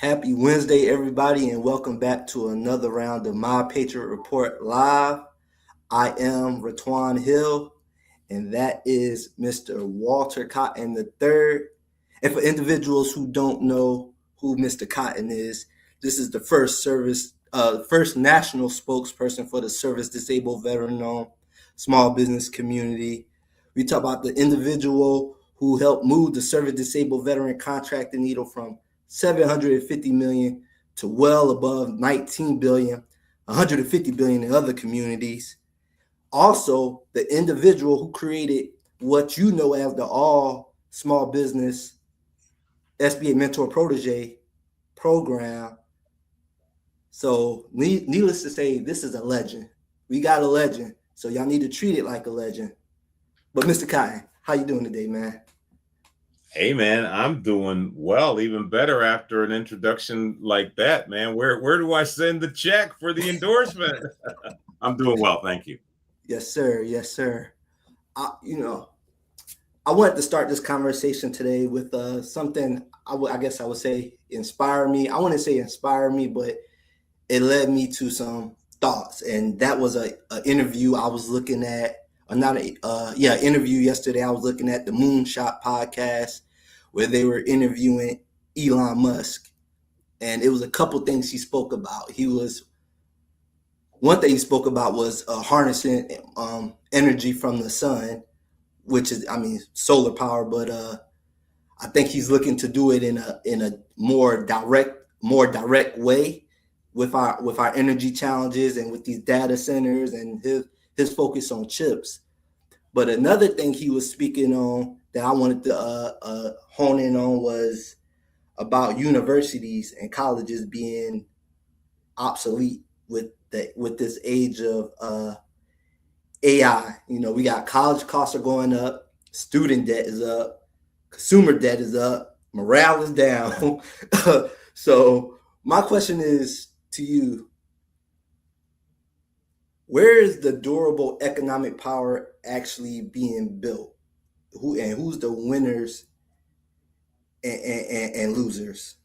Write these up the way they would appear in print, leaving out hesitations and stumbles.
Happy Wednesday, everybody, and welcome back to another round of My Patriot Report Live. I am Ratwan Hill, and that is Mr. Walter Cotton III. And for individuals who don't know who Mr. Cotton is, this is the first national spokesperson for the service-disabled veteran-owned small business community. We talk about the individual who helped move the service-disabled veteran contracting needle from 750 million to well above 19 billion, 150 billion in other communities. Also, the individual who created what you know as the All Small Business SBA Mentor Protege program. So, needless to say, this is a legend. We got a legend, so y'all need to treat it like a legend. But Mr. Cotton, how you doing today, man? Hey man, I'm doing well, even better after an introduction like that, man. Where do I send the check for the endorsement? I'm doing well, thank you. Yes, sir. Yes, sir. I wanted to start this conversation today with something I guess I would say inspire me. I wouldn't say inspire me, but it led me to some thoughts, and that was a interview I was looking at. Interview yesterday. I was looking at the Moonshot podcast where they were interviewing Elon Musk, and it was a couple things he spoke about. One thing he spoke about was harnessing energy from the sun, which is, solar power, but I think he's looking to do it in a more direct way with our energy challenges and with these data centers and his focus on chips. But another thing he was speaking on that I wanted to hone in on was about universities and colleges being obsolete with this age of AI. We got college costs are going up, student debt is up, consumer debt is up, morale is down. So my question is to you, where is the durable economic power actually being built? Who's the winners and losers?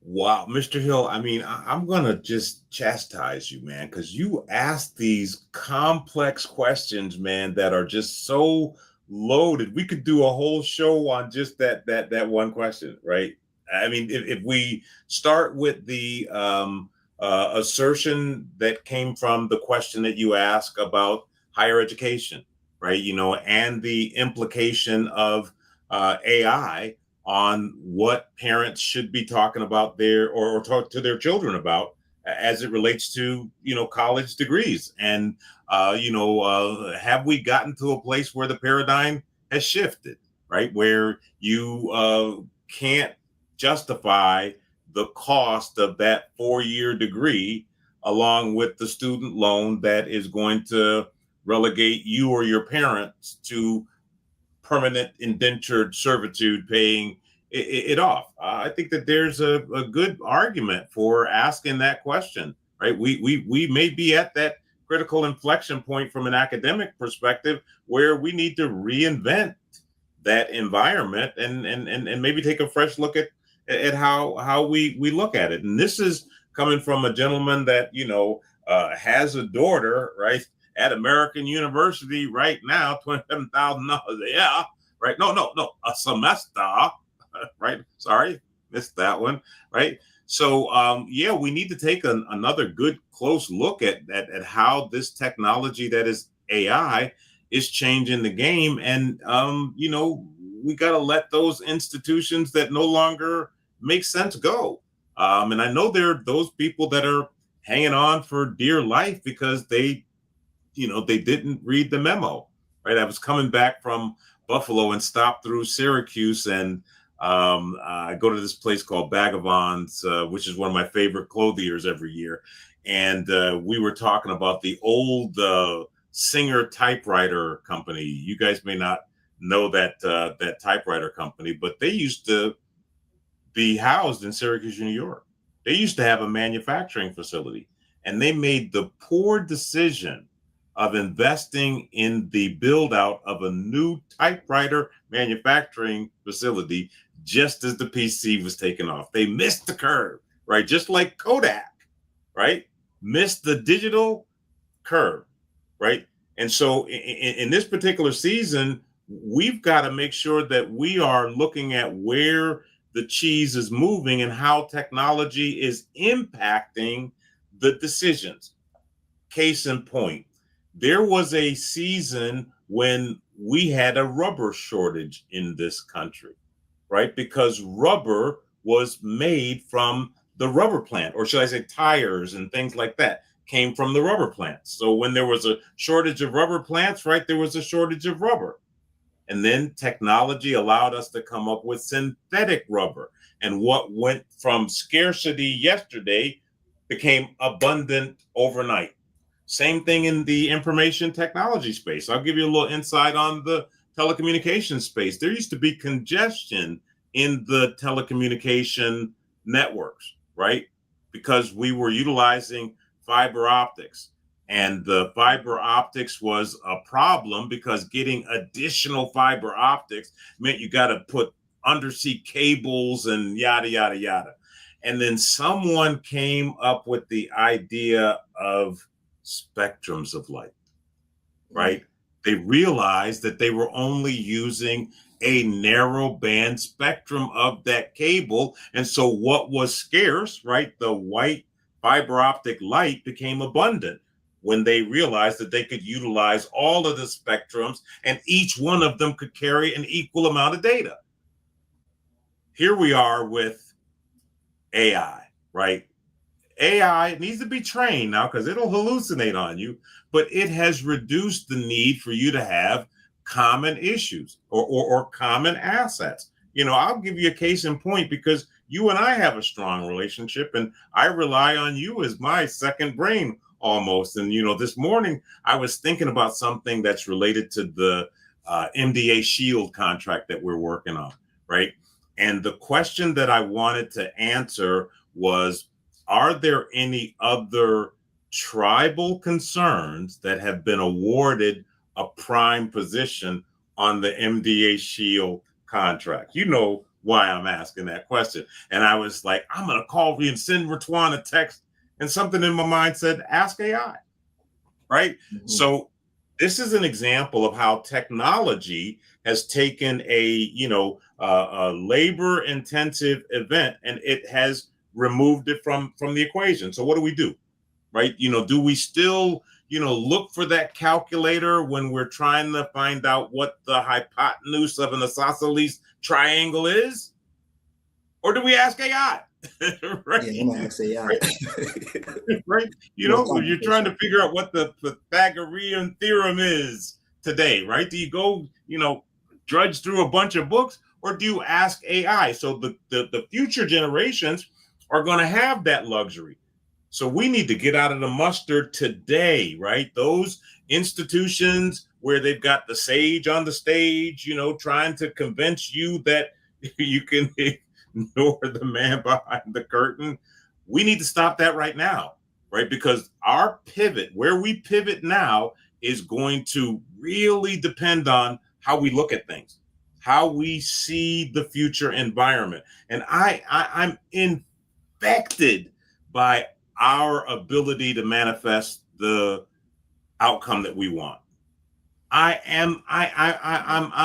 Wow, Mr. Hill, I'm gonna just chastise you, man, because you asked these complex questions, man, that are just so loaded. We could do a whole show on just that one question, right? If we start with the assertion that came from the question that you asked about higher education, right? And the implication of AI on what parents should be talking about or talk to their children about as it relates to college degrees, and have we gotten to a place where the paradigm has shifted, right, where you can't justify the cost of that 4-year degree along with the student loan that is going to relegate you or your parents to permanent indentured servitude, paying it off. I think that there's a good argument for asking that question, right? We may be at that critical inflection point from an academic perspective where we need to reinvent that environment and maybe take a fresh look at how we look at it. And this is coming from a gentleman that has a daughter, right, at American University right now, $27,000 a year, right? No, a semester, right? Sorry, missed that one, right? So, we need to take another good close look at how this technology that is AI is changing the game. And, we got to let those institutions that no longer make sense go. And I know there are those people that are hanging on for dear life because they didn't read the memo, right? I was coming back from Buffalo and stopped through Syracuse, and I go to this place called Vagabonds, which is one of my favorite clothiers every year. And we were talking about the old Singer typewriter company. You guys may not know that typewriter company, but they used to be housed in Syracuse, New York. They used to have a manufacturing facility, and they made the poor decision of investing in the build out of a new typewriter manufacturing facility just as the PC was taking off. They missed the curve, right? Just like Kodak, right? Missed the digital curve, right? And so in this particular season, we've got to make sure that we are looking at where the cheese is moving and how technology is impacting the decisions. Case in point, there was a season when we had a rubber shortage in this country, right? Because rubber was made from the rubber plant, or should I say tires and things like that came from the rubber plants. So when there was a shortage of rubber plants, right, there was a shortage of rubber. And then technology allowed us to come up with synthetic rubber. And what went from scarcity yesterday became abundant overnight. Same thing in the information technology space. I'll give you a little insight on the telecommunications space. There used to be congestion in the telecommunication networks, right? Because we were utilizing fiber optics. And the fiber optics was a problem because getting additional fiber optics meant you got to put undersea cables and yada, yada, yada. And then someone came up with the idea of spectrums of light, right? They realized that they were only using a narrow band spectrum of that cable. And so what was scarce, right? The white fiber optic light became abundant when they realized that they could utilize all of the spectrums and each one of them could carry an equal amount of data. Here we are with AI, right? AI needs to be trained now because it'll hallucinate on you, but it has reduced the need for you to have common issues or common assets. You know, I'll give you a case in point because you and I have a strong relationship and I rely on you as my second brain almost. And, you know, this morning I was thinking about something that's related to the NDAA Shield contract that we're working on, right? And the question that I wanted to answer was, are there any other tribal concerns that have been awarded a prime position on the NDAA Shield contract? You know why I'm asking that question. And I was like, I'm going to call you and send Ratwan a text. And something in my mind said, ask AI, right? Mm-hmm. So this is an example of how technology has taken a labor intensive event and it has removed it from the equation. So what do? Right? You know, do we still, look for that calculator when we're trying to find out what the hypotenuse of an isosceles triangle is? Or do we ask AI? Right? Yeah, I'm gonna ask AI. Right? Right? You're trying to figure out what the Pythagorean theorem is today, right? Do you go, drudge through a bunch of books, or do you ask AI? So the future generations are going to have that luxury. So we need to get out of the mustard today, right? Those institutions where they've got the sage on the stage, trying to convince you that you can ignore the man behind the curtain. We need to stop that right now, right? Because our pivot, where we pivot now, is going to really depend on how we look at things, how we see the future environment. And I'm infected by our ability to manifest the outcome that we want. I'm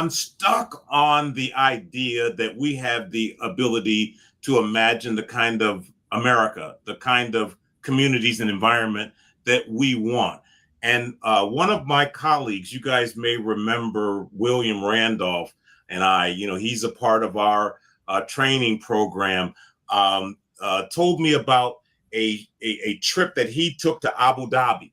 stuck on the idea that we have the ability to imagine the kind of America, the kind of communities and environment that we want. And one of my colleagues, you guys may remember William Randolph and I, he's a part of our training program, told me about a trip that he took to Abu Dhabi.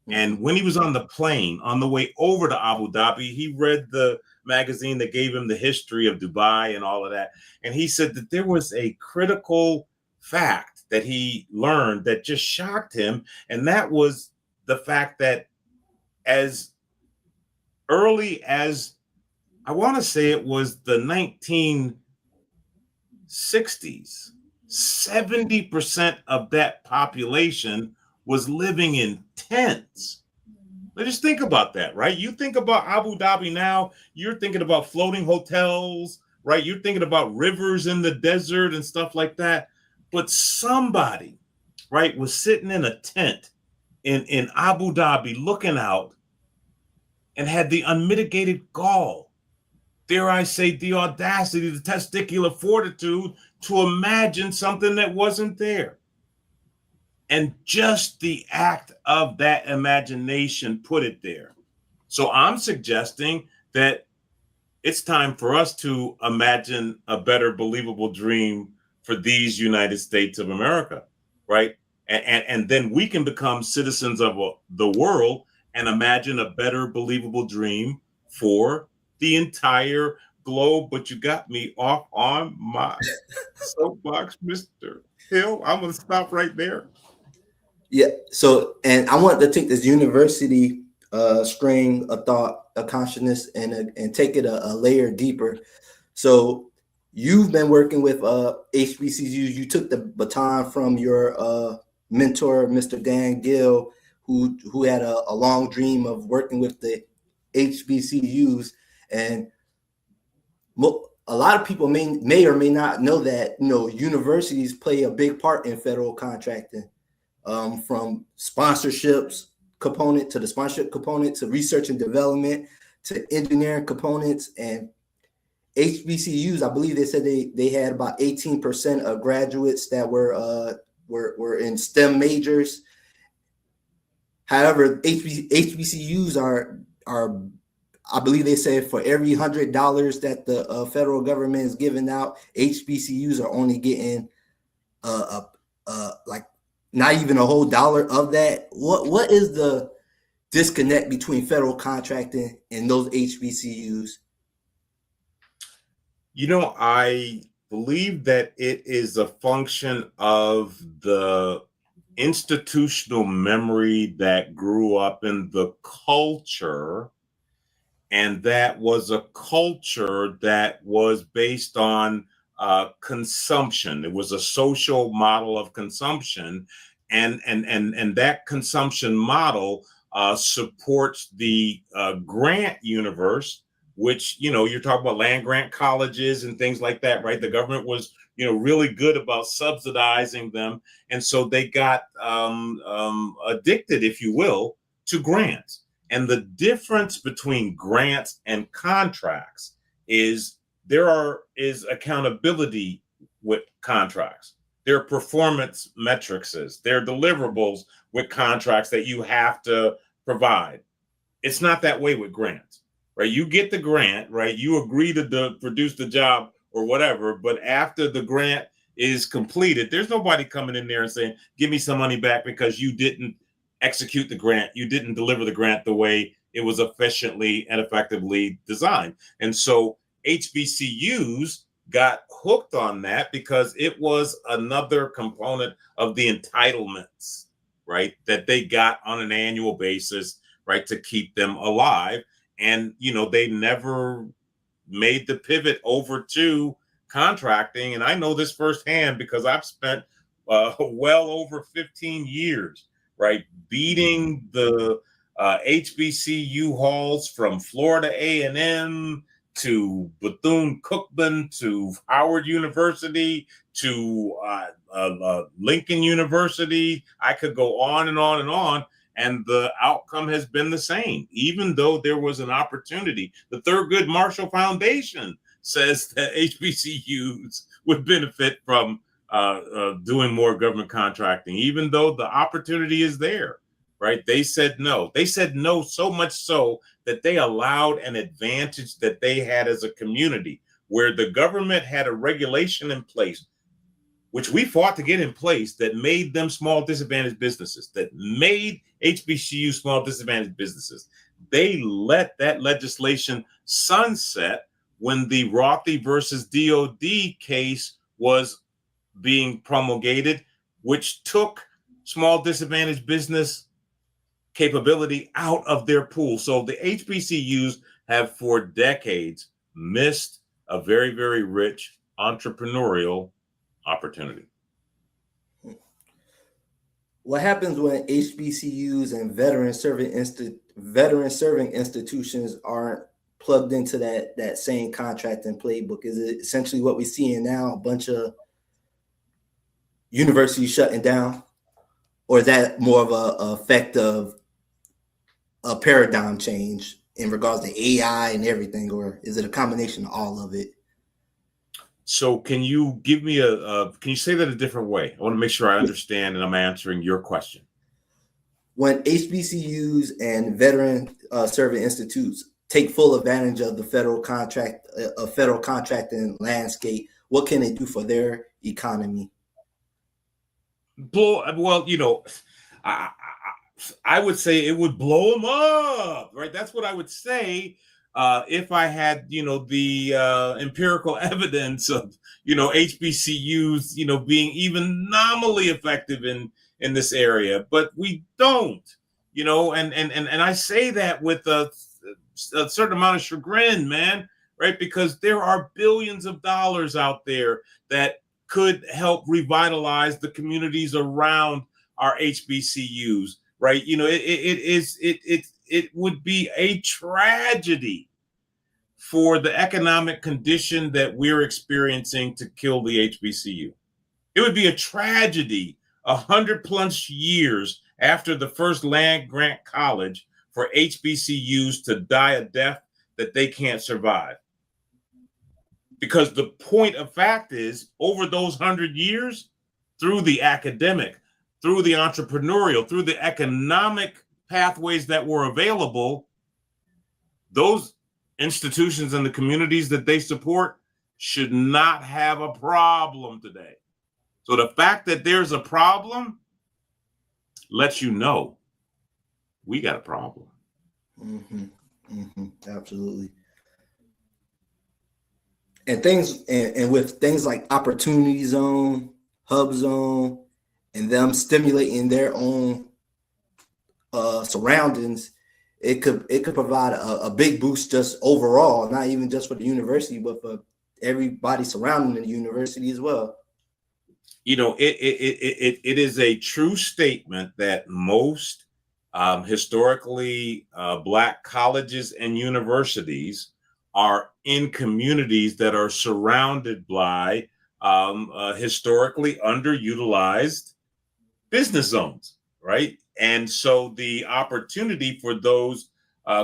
And when he was on the plane on the way over to Abu Dhabi, he read the magazine that gave him the history of Dubai and all of that. And he said that there was a critical fact that he learned that just shocked him. And that was the fact that as early as, I want to say it was the 1960s, 70% of that population was living in tents. Just think about that, right? You think about Abu Dhabi now, you're thinking about floating hotels, right? You're thinking about rivers in the desert and stuff like that. But somebody, right, was sitting in a tent in Abu Dhabi looking out and had the unmitigated gall, dare I say, the audacity, the testicular fortitude to imagine something that wasn't there. And just the act of that imagination put it there. So I'm suggesting that it's time for us to imagine a better, believable dream for these United States of America, right? And then we can become citizens of the world and imagine a better, believable dream for the entire globe. But you got me off on my soapbox, Mr. Hill. I'm going to stop right there. Yeah. So, and I want to take this university string of thought, of consciousness, and take it a layer deeper. So, you've been working with HBCUs. You took the baton from your mentor, Mr. Dan Gill, who had a long dream of working with the HBCUs, and a lot of people may or may not know that universities play a big part in federal contracting. From sponsorships component to the sponsorship component to research and development to engineering components, and HBCUs, I believe they said they had about 18% of graduates that were in STEM majors. However, HBCUs are I believe they said for every $100 that the federal government is giving out, HBCUs are only getting like not even a whole dollar of that. What is the disconnect between federal contracting and those HBCUs? I believe that it is a function of the institutional memory that grew up in the culture, and that was a culture that was based on consumption. It was a social model of consumption, and that consumption model supports the grant universe, which you're talking about land grant colleges and things like that, right? The government was really good about subsidizing them, and so they got addicted, if you will, to grants. And the difference between grants and contracts is there is accountability with contracts. There are performance metrics, there are deliverables with contracts that you have to provide. It's not that way with grants, right? You get the grant, right? You agree to produce the job or whatever, but after the grant is completed, there's nobody coming in there and saying, give me some money back because you didn't execute the grant. You didn't deliver the grant the way it was efficiently and effectively designed. And so HBCUs got hooked on that because it was another component of the entitlements, right, that they got on an annual basis, right, to keep them alive. And, they never made the pivot over to contracting. And I know this firsthand because I've spent well over 15 years, right, beating the HBCU halls from Florida A&M to Bethune-Cookman to Howard University to Lincoln University. I could go on and on and on. And the outcome has been the same, even though there was an opportunity. The Thurgood Marshall Foundation says that HBCUs would benefit from doing more government contracting, even though the opportunity is there, right? They said no. They said no so much so that they allowed an advantage that they had as a community, where the government had a regulation in place, which we fought to get in place, that made them small disadvantaged businesses, that made HBCU small disadvantaged businesses. They let that legislation sunset when the Rothy versus DOD case was being promulgated, which took small disadvantaged business capability out of their pool. So the HBCUs have for decades missed a very, very rich entrepreneurial opportunity. what happens when HBCUs and veteran serving institutions aren't plugged into that same contract and playbook? Is it essentially what we're seeing now, a bunch of universities shutting down, or is that more of a effect of a paradigm change in regards to AI and everything, or is it a combination of all of it? So can you give me can you say that a different way? I want to make sure I understand and I'm answering your question. When HBCUs and veteran serving institutes take full advantage of the federal contracting landscape, what can they do for their economy? Well, I would say it would blow them up, right? That's what I would say if I had, the empirical evidence of, HBCUs, being even nominally effective in this area, but we don't, and I say that with a certain amount of chagrin, man, right? Because there are billions of dollars out there that could help revitalize the communities around our HBCUs, right? It would be a tragedy for the economic condition that we're experiencing to kill the HBCU. It would be a tragedy 100+ years after the first land grant college for HBCUs to die a death that they can't survive. Because the point of fact is, over those 100 years, through the academic, through the entrepreneurial, through the economic pathways that were available, those institutions and the communities that they support should not have a problem today. So the fact that there's a problem lets you know we got a problem. Mm-hmm. Mm-hmm. Absolutely. And with things like Opportunity Zone, Hub Zone, and them stimulating their own surroundings, it could provide a big boost just overall, not even just for the university, but for everybody surrounding the university as well. It is a true statement that most historically Black colleges and universities are in communities that are surrounded by historically underutilized business zones, right? And so the opportunity for those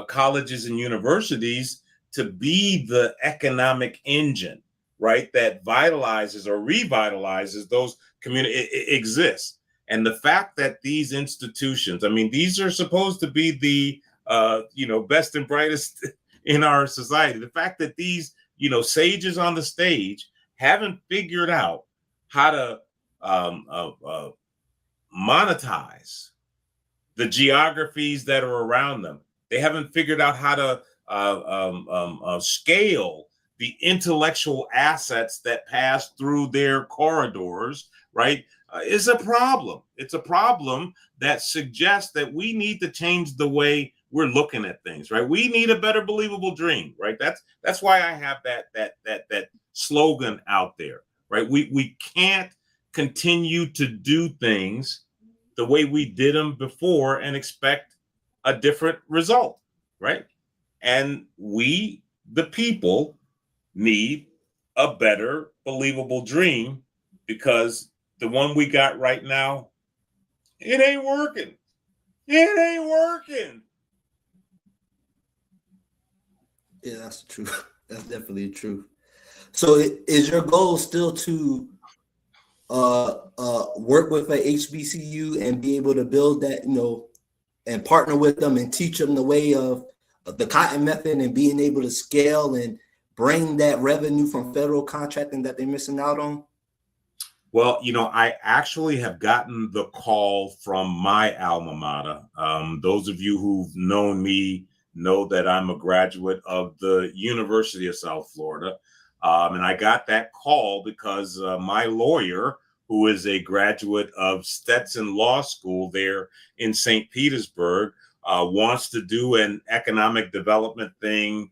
colleges and universities to be the economic engine, right, that vitalizes or revitalizes those communities exists. And the fact that these institutions, I mean, these are supposed to be the best and brightest in our society. The fact that these sages on the stage haven't figured out how to monetize the geographies that are around them. They haven't figured out how to scale the intellectual assets that pass through their corridors, right, is a problem. It's a problem that suggests that we need to change the way we're looking at things, right? We need a better believable dream, right? That's why I have that slogan out there, right? We can't continue to do things the way we did them before and expect a different result, right? And we, the people, need a better believable dream, because the one we got right now, it ain't working. It ain't working. Yeah, that's true. That's definitely true. So is your goal still to work with a HBCU and be able to build that, and partner with them and teach them the way of the cotton method and being able to scale and bring that revenue from federal contracting that they're missing out on? Well, I actually have gotten the call from my alma mater. Those of you who've known me know that I'm a graduate of the University of South Florida. And I got that call because my lawyer, who is a graduate of Stetson Law School there in St. Petersburg, wants to do an economic development thing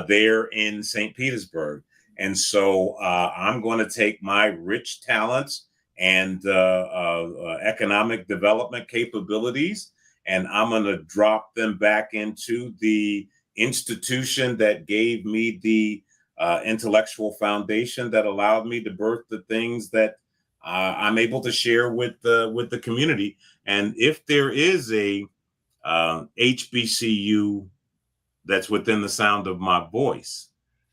there in St. Petersburg. And so I'm going to take my rich talents and economic development capabilities, and I'm going to drop them back into the institution that gave me the intellectual foundation that allowed me to birth the things that I'm able to share with the community. And if there is a HBCU that's within the sound of my voice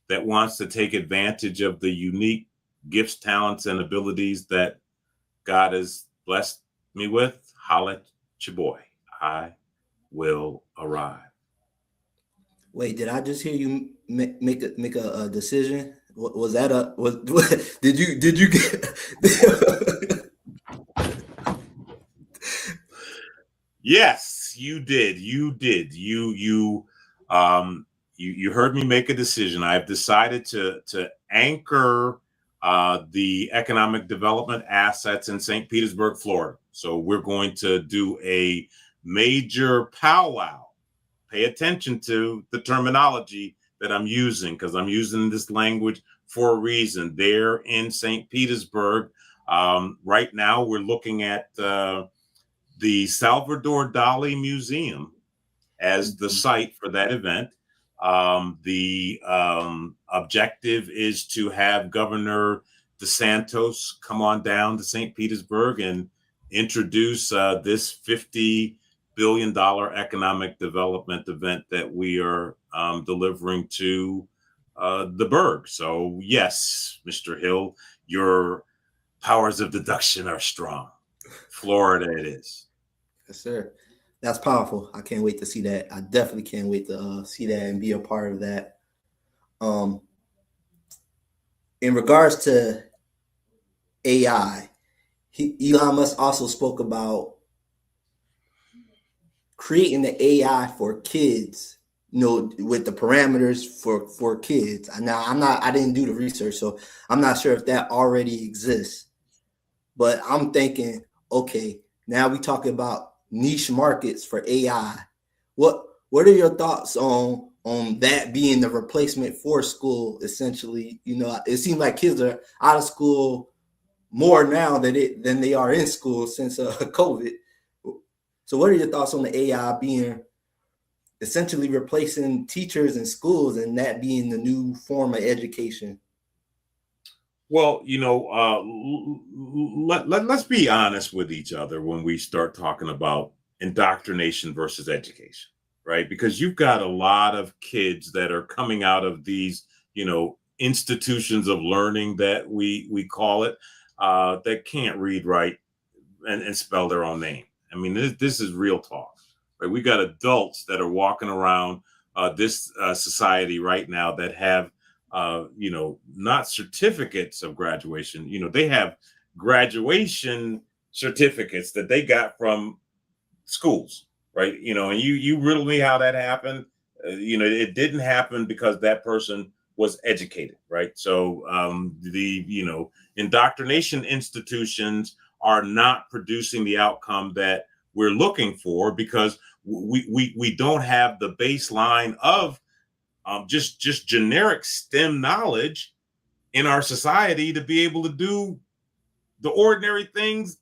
that wants to take advantage of the unique gifts, talents, and abilities that God has blessed me with, holla at your boy. I will arrive. Wait, did I just hear you make a decision? Was that a was did you get? Yes, you did. You did. You heard me make a decision. I've decided to anchor the economic development assets in St. Petersburg, Florida. So we're going to do a major powwow. Pay attention to the terminology that I'm using, because I'm using this language for a reason. There in St. Petersburg, right now we're looking at the Salvador Dali Museum as the site for that event. The objective is to have Governor DeSantis come on down to St. Petersburg and introduce this $50 billion economic development event that we are delivering to the Berg. So yes, Mr. Hill, your powers of deduction are strong. Florida it is. Yes, sir. That's powerful. I can't wait to see that. I definitely can't wait to see that and be a part of that. In regards to AI, Elon Musk also spoke about creating the AI for kids, with the parameters for kids. Now, I didn't do the research, so I'm not sure if that already exists. But I'm thinking, okay, now we talking about niche markets for AI. What are your thoughts on that being the replacement for school? Essentially, it seems like kids are out of school more now than they are in school since COVID. So, what are your thoughts on the AI being essentially replacing teachers in schools and that being the new form of education? Well, let's be honest with each other when we start talking about indoctrination versus education, right? Because you've got a lot of kids that are coming out of these, institutions of learning that we call it, that can't read, write, and spell their own name. I mean, this is real talk, right? We got adults that are walking around this society right now that have not certificates of graduation. They have graduation certificates that they got from schools, right? And you riddle me how that happened. It didn't happen because that person was educated, right? So the indoctrination institutions are not producing the outcome that we're looking for, because we don't have the baseline of just generic STEM knowledge in our society to be able to do the ordinary things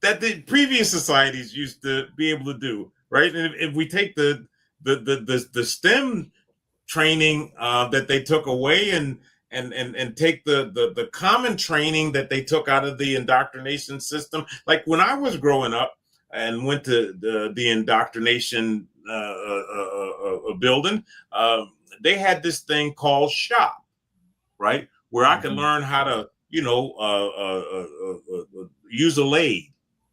that the previous societies used to be able to do, right? And if we take the STEM training that they took away and take the common training that they took out of the indoctrination system, like when I was growing up and went to the indoctrination building, they had this thing called shop, right? Where I could learn how to, use a lathe,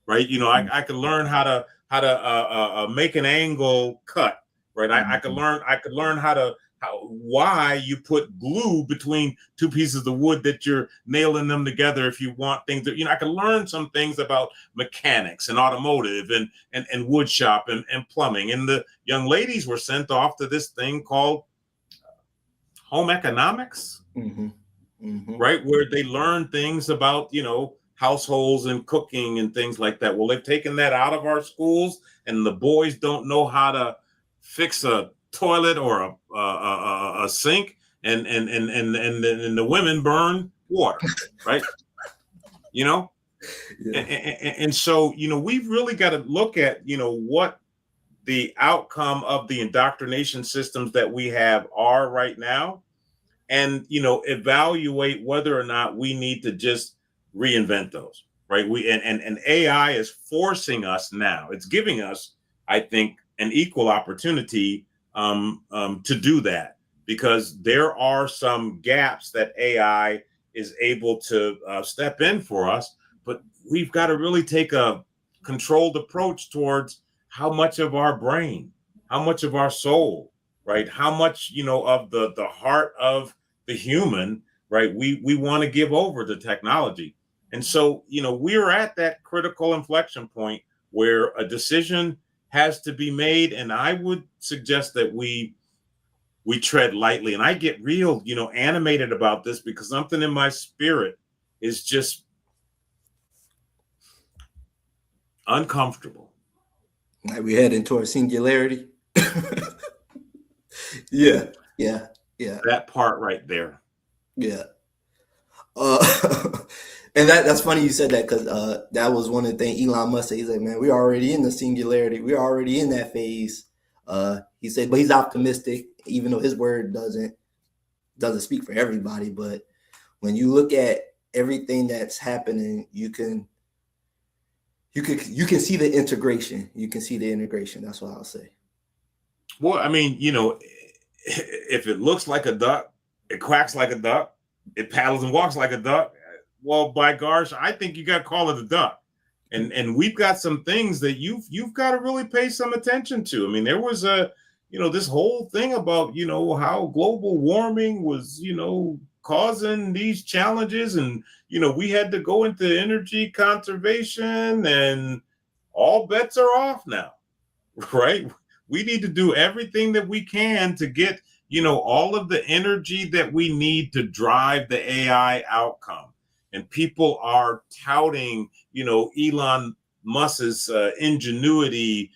right? I could learn how to make an angle cut, right? I could learn why you put glue between two pieces of wood that you're nailing them together if you want things that, I could learn some things about mechanics and automotive and wood shop and plumbing. And the young ladies were sent off to this thing called home economics, right? Where they learn things about, households and cooking and things like that. Well, they've taken that out of our schools, and the boys don't know how to fix a toilet or a sink, and the women burn water, right? you know? Yeah. And so, we've really got to look at, what the outcome of the indoctrination systems that we have are right now, and evaluate whether or not we need to just reinvent those, right? And AI is forcing us now. It's giving us, I think, an equal opportunity to do that, because there are some gaps that AI is able to step in for us, but we've got to really take a controlled approach towards how much of our brain, how much of our soul, right? How much, of the heart of the human, right? We want to give over to technology. And so, we're at that critical inflection point where a decision has to be made. And I would suggest that we tread lightly. And I get real, animated about this, because something in my spirit is just uncomfortable. Like we head into a singularity. Yeah, yeah, yeah, That part right there. yeah. And that's funny you said that, because that was one of the things Elon Musk said. He's like, man, we're already in the singularity. We're already in that phase. He said, but he's optimistic, even though his word doesn't speak for everybody. But when you look at everything that's happening, you can see the integration. You can see the integration. That's what I'll say. Well, I mean, if it looks like a duck, it quacks like a duck, it paddles and walks like a duck, well, by gosh, I think you got to call it a duck. And we've got some things that you've got to really pay some attention to. I mean, there was this whole thing about, how global warming was, causing these challenges, and, we had to go into energy conservation, and all bets are off now, right? We need to do everything that we can to get, all of the energy that we need to drive the AI outcome. And people are touting, Elon Musk's ingenuity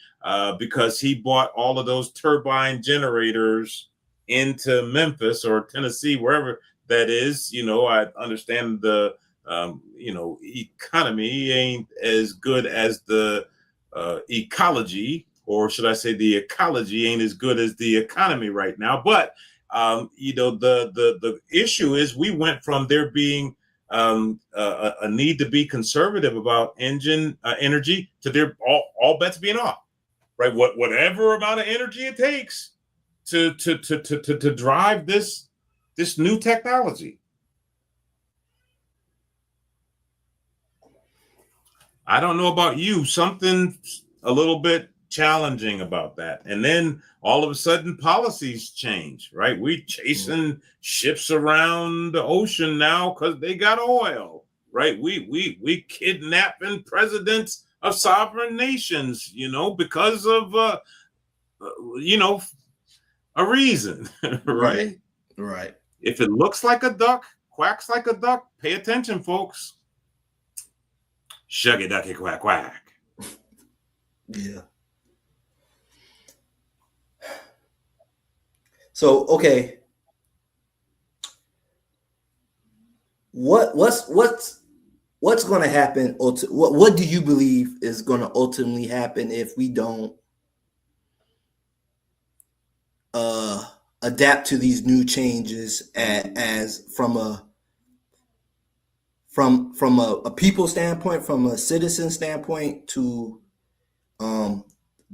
because he bought all of those turbine generators into Memphis or Tennessee, wherever that is. I understand the, economy ain't as good as the ecology, or should I say the ecology ain't as good as the economy right now. But, the issue is we went from there being a need to be conservative about energy to there all bets being off, right? Whatever amount of energy it takes to drive this new technology. I don't know about you, something a little bit challenging about that. And then all of a sudden policies change, right? We chasing ships around the ocean now because they got oil, right? We kidnapping presidents of sovereign nations, because of a reason, right? Right. If it looks like a duck, quacks like a duck, pay attention, folks. Shuggy ducky quack quack. Yeah. So, okay. What's going to happen? What do you believe is going to ultimately happen if we don't adapt to these new changes as from a people standpoint, from a citizen standpoint, to the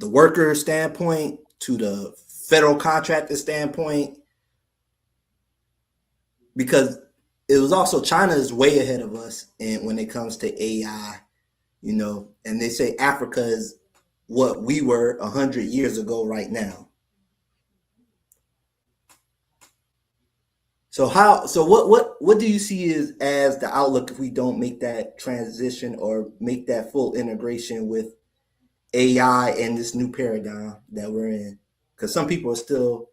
worker standpoint, to the federal contractor standpoint? Because it was also China is way ahead of us, and when it comes to AI, and they say Africa is what we were 100 years ago right now. So what do you see as the outlook if we don't make that transition or make that full integration with AI and this new paradigm that we're in? Because some people are still,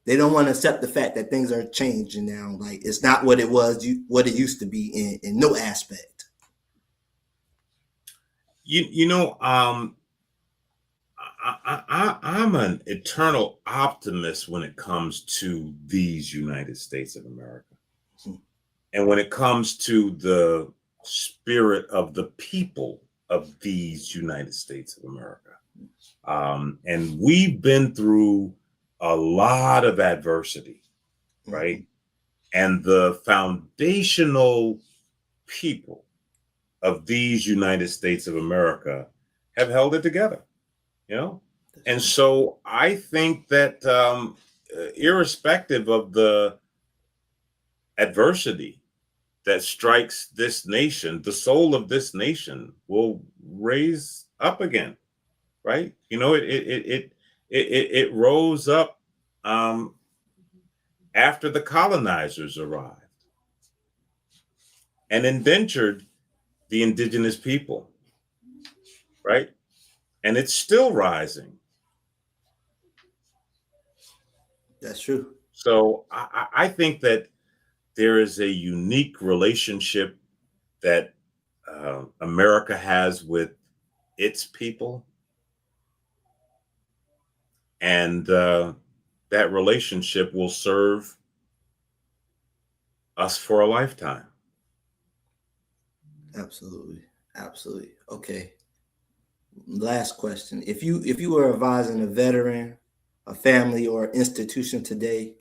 they don't want to accept the fact that things are changing now. Like it's not what it was, what it used to be in no aspect. I'm an eternal optimist when it comes to these United States of America. And when it comes to the spirit of the people of these United States of America. And we've been through a lot of adversity, right? Mm-hmm. And the foundational people of these United States of America have held it together, you know? And so I think that irrespective of the adversity that strikes this nation, the soul of this nation will raise up again, right? You know, it rose up after the colonizers arrived and indentured the indigenous people, right? And it's still rising. That's true. So I think that there is a unique relationship that America has with its people. And that relationship will serve us for a lifetime. Absolutely. Absolutely. Okay. Last question. If you were advising a veteran, a family, or institution today,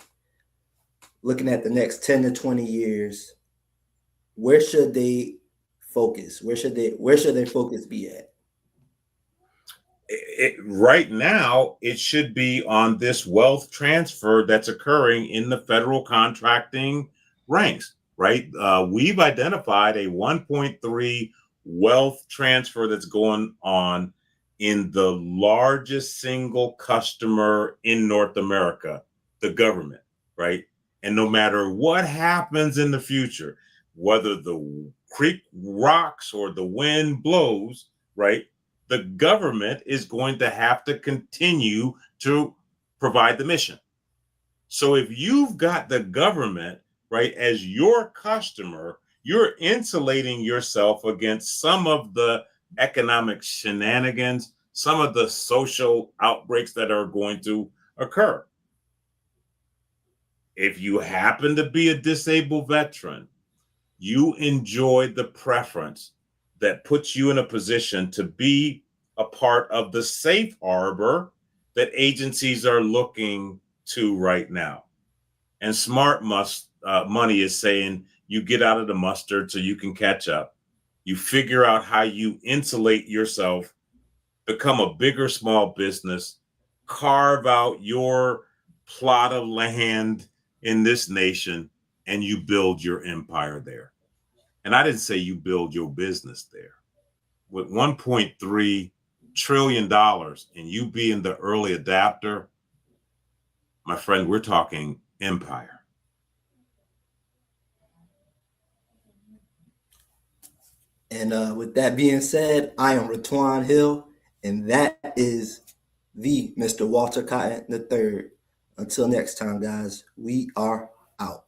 looking at the next 10 to 20 years, where should they focus? Where should their focus be at? Right now, it should be on this wealth transfer that's occurring in the federal contracting ranks, right? We've identified a 1.3 wealth transfer that's going on in the largest single customer in North America, the government, right? And no matter what happens in the future, whether the creek rocks or the wind blows, right? The government is going to have to continue to provide the mission. So if you've got the government, right, as your customer, you're insulating yourself against some of the economic shenanigans, some of the social outbreaks that are going to occur. If you happen to be a disabled veteran, you enjoy the preference that puts you in a position to be a part of the safe harbor that agencies are looking to right now. And smart money is saying you get out of the mustard so you can catch up. You figure out how you insulate yourself, become a bigger small business, carve out your plot of land in this nation, and you build your empire there. And I didn't say you build your business there. With $1.3 trillion and you being the early adapter, my friend, we're talking empire. And with that being said, I am Ratwan Hill, and that is the Mr. Walter Cotton III. Until next time, guys, we are out.